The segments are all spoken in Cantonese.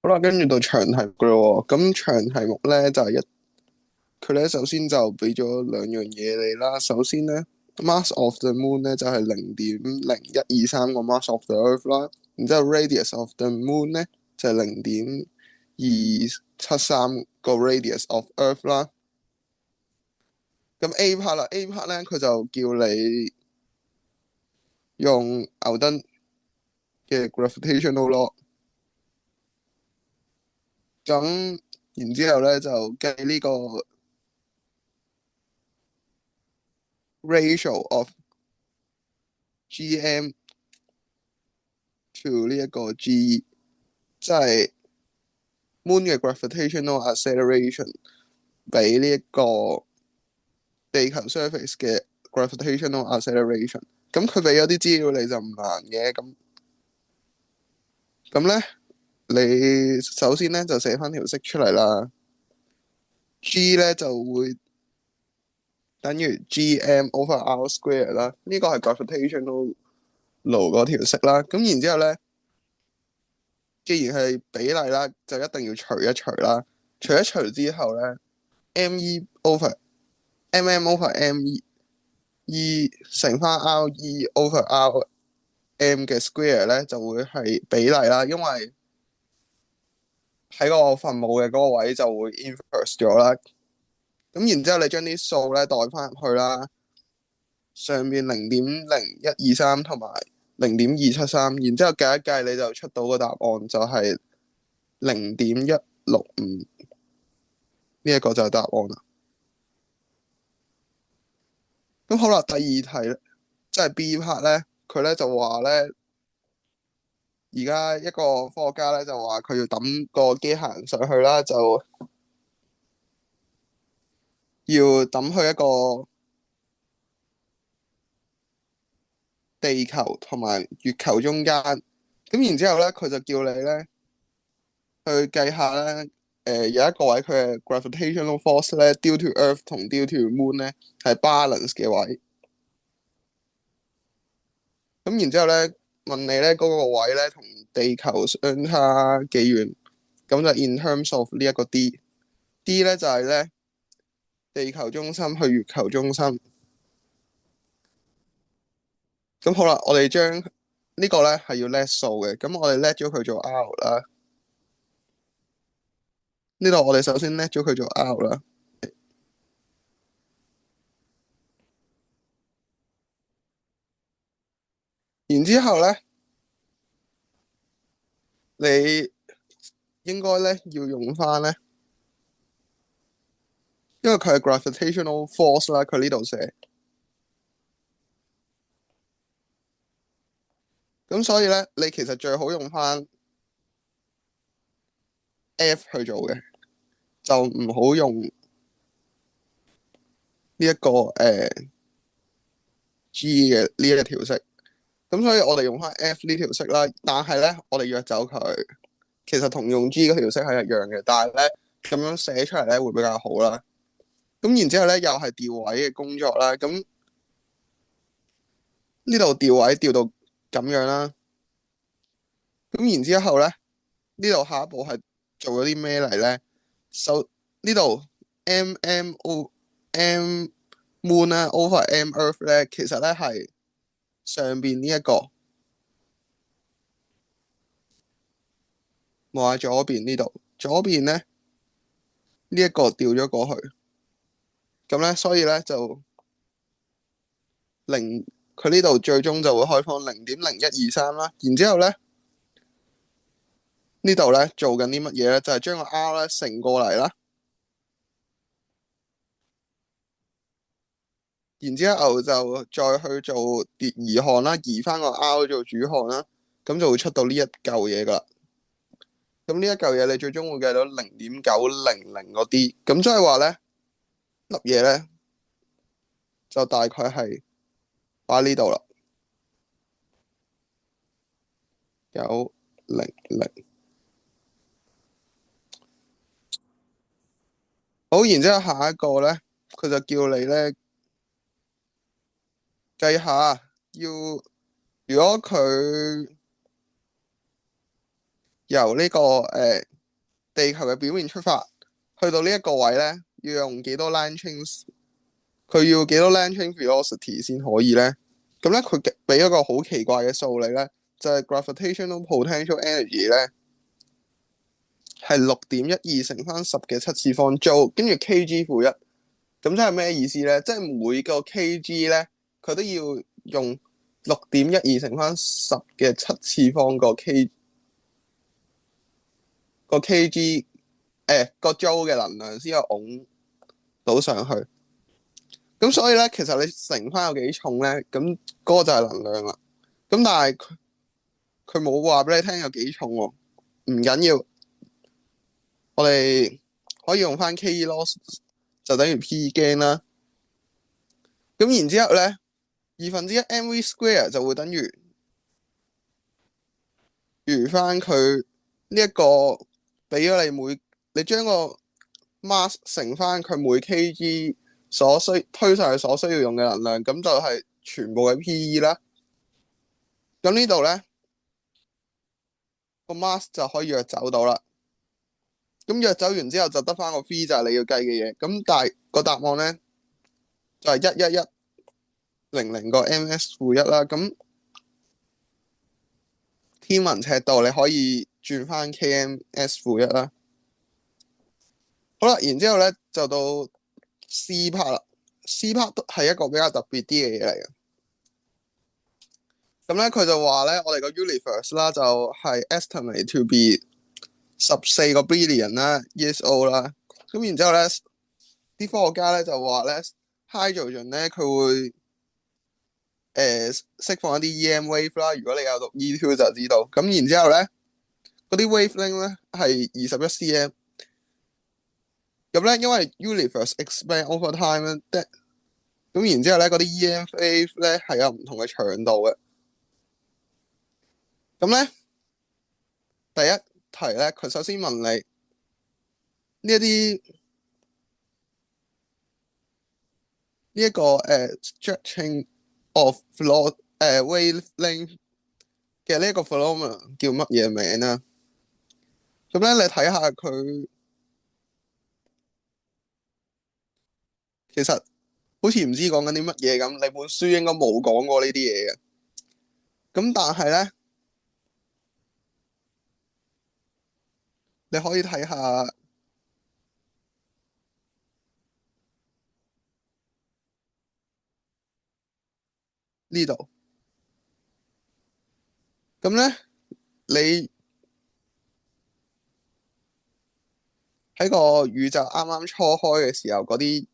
好啦，跟住到長題目噶咯喎。咁長題目咧就係佢咧首先就俾咗兩樣嘢你啦。首先咧，mass of the moon 咧就係0.0123個 mass of the earth 啦。然之後 radius of the moon 咧就係0.273個 radius of earth 啦。咁 A part 啦，A part 咧佢就叫你用牛頓嘅 gravitational law。咁然之後咧就計呢個 ratio of gm to 呢一個 g，即係 moon 嘅 gravitational acceleration 比呢一個地球 surface 嘅 gravitational acceleration。咁佢俾咗啲資料你就唔難嘅。咁咧，你首先咧就寫翻條式出嚟啦。G 咧就會等於 gm over r square 啦。呢個係 gravitational law 嗰條式啦。咁然之後咧，既然係比例啦，就一定要除一除啦。除一除之後咧，me over over me 乘翻 re over rm 嘅 square 咧，就會係比例啦。因為喺個分母嘅嗰個位就會 inverse 咗啦。咁然之後你將啲數咧代翻入去啦，上面0.0123同埋0.273，然之後計一計你就出到個答案就係0.165，呢一個就係答案啦。咁好啦，第二題咧，即係 B part 咧，佢咧就話咧，而家一個科學家咧就話佢要抌個機械人上去啦，就要抌去一個地球同埋月球中間。咁然之後咧，佢就叫你咧去計下咧，有一個位佢嘅 gravitational force 咧，due to Earth 同 due to Moon 咧係 balance 嘅位。咁然之後咧，問你咧嗰個位咧同地球相差幾遠？咁就 in terms of 呢一個 D 咧就係咧地球中心去月球中心。咁好啦，我哋將呢個咧係要叻數嘅，咁我哋叻咗佢做 R 啦。呢度我哋首先叻咗佢做 R 啦。然之後咧，你應該咧要用翻咧，因為佢係 gravitational force 啦，佢呢度寫。咁所以咧，你其實最好用翻 F 去做嘅，就唔好用呢一個G 嘅呢一條式。咁所以我哋用翻 F 呢條式啦，但係咧我哋約走佢，其實同用 G 嗰條式係一樣嘅，但係咧咁樣寫出嚟咧會比較好啦。咁然之後咧又係調位嘅工作啦，咁呢度調位調到咁樣啦。咁然之後咧呢度下一步係做咗啲咩嚟咧？呢度 M Moon 啦，over M Earth 咧，其實咧係上邊呢一個，望下左邊呢度，左邊咧呢一個調咗過去。咁咧所以咧就零，佢呢度最終就會開放0.0123啦。然之後咧呢度咧做緊啲乜嘢咧？就係將個 R 咧乘過嚟啦。然之後就再去做移項啦，移翻個 R 做主項啦，咁就會出到呢一嚿嘢噶啦。咁呢一嚿嘢你最終會計到0.900嗰啲，咁即係話咧粒嘢咧就大概係擺呢度啦，900。好，然之後下一個咧，佢就叫你咧計下要，如果佢由呢、個地球嘅表面出發，去到呢一個位咧，要用幾多 line chain？ 佢要幾多 line chain velocity 先可以咧？咁咧佢俾一個好奇怪嘅數你咧，就係 gravitational potential energy 咧係6.12乘翻10^7，跟住 kg 負一。咁即係咩意思咧？即係每個 kg 咧，佢都要用6.12乘翻10^7個 kg 個 joule 嘅能量先有拱到上去。咁所以咧，其實你乘翻有幾重咧，咁嗰個就係能量啦。咁但係佢冇話俾你聽有幾重喎，唔緊要，我哋可以用翻 Ke loss 就等於 P gain 啦。咁然之後咧，1/2 mv square 就會等於翻佢呢一個俾咗你將個 mass 乘翻佢每 kg 推上去所需要用嘅能量，咁就係全部嘅 PE 啦。咁呢度咧個 mass 就可以約走到啦。咁約走完之後就得翻個 v 就係你要計嘅嘢。咁但係個答案咧就係11100個 ms-1啦。咁天文尺度你可以轉翻 kms-1啦。好啦，然之後咧就到 C part 啦。C part 都係一個比較特別啲嘅嘢嚟嘅。咁咧佢就話咧，我哋個 universe 啦就係 estimate to be 14個 billion 啦 years old 啦。咁然之後咧，啲科學家咧就話咧 hydrogen 咧佢會釋放一啲 EM wave 啦。如果你有讀 E2 就知道。咁然之後咧，嗰啲 wavelength 咧係21 cm。咁咧，因為 universe expand over time 咧，咁然之後咧，嗰啲 EM wave 咧係有唔同嘅長度嘅。咁咧，第一題咧，佢首先問你呢一個stretching of wavelength 嘅呢一個 phenomenon 叫乜嘢名啊？咁咧，你睇下佢其實好似唔知講緊啲乜嘢咁，你本書應該冇講過呢啲嘢嘅。咁但係咧，你可以睇下呢度。咁咧，你喺個宇宙啱啱初開嘅時候，嗰啲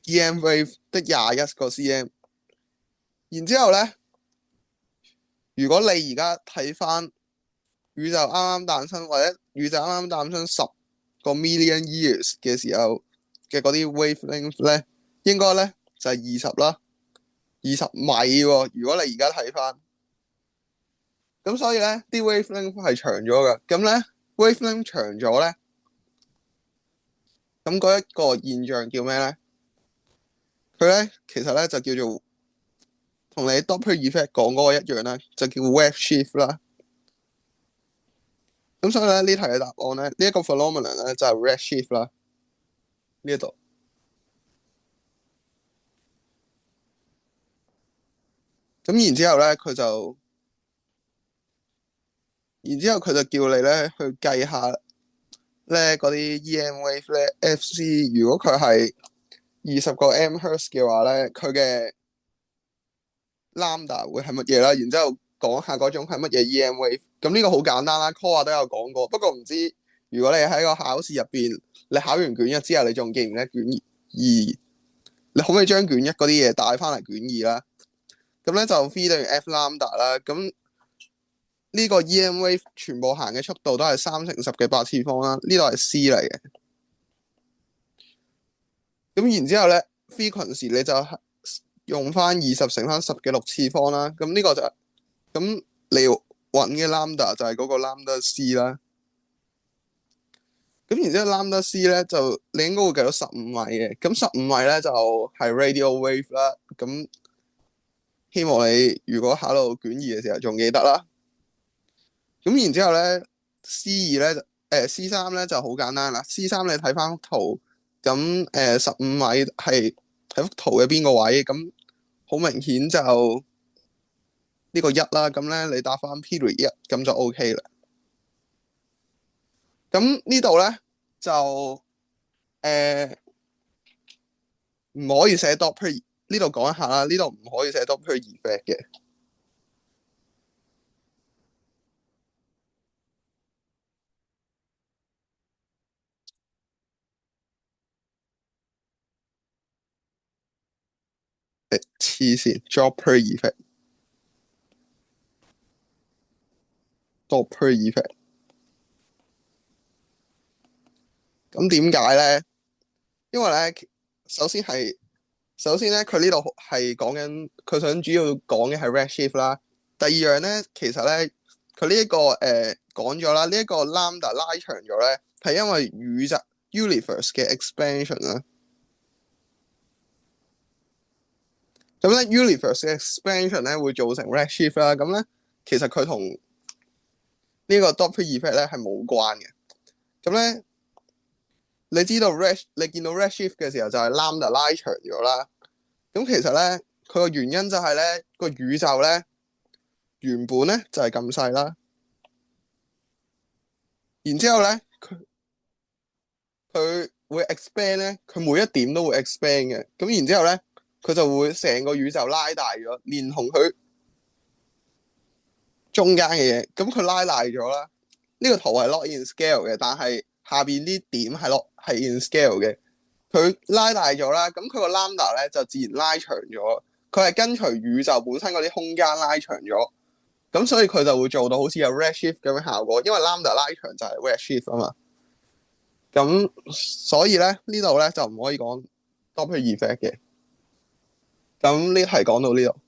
EM wave 得21個 cm。然之後咧，如果你而家睇翻宇宙啱啱誕生，或者宇宙啱啱誕生10個 million years 嘅時候嘅嗰啲 wavelength 咧，應該咧就係20啦，20米喎。如果你而家睇翻，咁所以咧啲 wavelength 係長咗嘅。咁咧 wavelength 長咗咧，咁嗰一個現象叫咩咧？佢咧其實咧就叫做同你 Doppler effect 講嗰個一樣啦，就叫 wave shift 啦。咁所以咧呢題嘅答案咧，呢一個 phenomenon 咧就係 redshift 啦。呢一度。咁然之後咧，佢就叫你咧去計下咧嗰啲 EM wave 咧 FC，如果佢係20個 M hertz 嘅話咧，佢嘅 lambda 會係乜嘢啦？然之後講下嗰種係乜嘢 EM wave。咁呢個好簡單啦 ，Core 都有講過。不過唔知如果你喺個考試入邊，你考完卷一之後，你仲記唔記得卷二？你可唔可以將卷一嗰啲嘢帶翻嚟卷二啦？咁咧就 V 等於 F lambda 啦。咁呢個 EM wave 全部行嘅速度都係3乘10^8啦。呢度係 C 嚟嘅。咁然之後咧 frequency 你就用翻20乘翻10^6啦。咁呢個就咁你要揾嘅 lambda 就係嗰個 lambda C 啦。咁然之後 lambda C 咧就你應該會計到15米嘅。咁15米咧就係 radio wave 啦。咁希望你如果考到卷二嘅時候仲記得啦。咁然之後咧，C 二咧C 三咧就好簡單啦。C 三你睇翻幅圖，咁15米係喺幅圖嘅邊個位？咁好明顯就呢個一啦。咁咧你打翻 period 一，咁就 OK 啦。咁呢度咧就誒唔可以寫 Doppler，呢度講一下啦。呢度唔可以寫 Doppler effect 嘅。黐線，Doppler effect，Doppler effect。咁點解咧？因為咧，首先係首先咧，佢呢度係講緊佢想主要講嘅係 redshift 啦。第二樣咧，其實咧，佢呢一個講咗啦，呢一個 lambda 拉長咗咧，係因為宇宙 universe 嘅 expansion 啦。咁咧，universe 嘅 expansion 咧會造成 redshift 啦。咁咧，其實佢同呢個 Doppler effect 咧係冇關嘅。咁咧，你知道你見到 redshift 嘅時候就係 lambda 拉長咗啦。咁其實咧，佢個原因就係咧個宇宙咧原本咧就係咁細啦，然之後咧佢會 expand 咧，佢每一點都會 expand 嘅，咁然之後咧佢就會成個宇宙拉大咗，連同佢中間嘅嘢，咁佢拉大咗啦。呢個圖係 not in scale 嘅，但係下邊啲點係 in scale 嘅，佢拉大咗啦，咁佢個 lambda 咧就自然拉長咗，佢係跟隨宇宙本身嗰啲空間拉長咗。咁所以佢就會做到好似有 redshift 咁嘅效果，因為 lambda 拉長就係 redshift 啊嘛。咁所以咧呢度咧就唔可以講 Doppler effect 嘅。咁呢題講到呢度。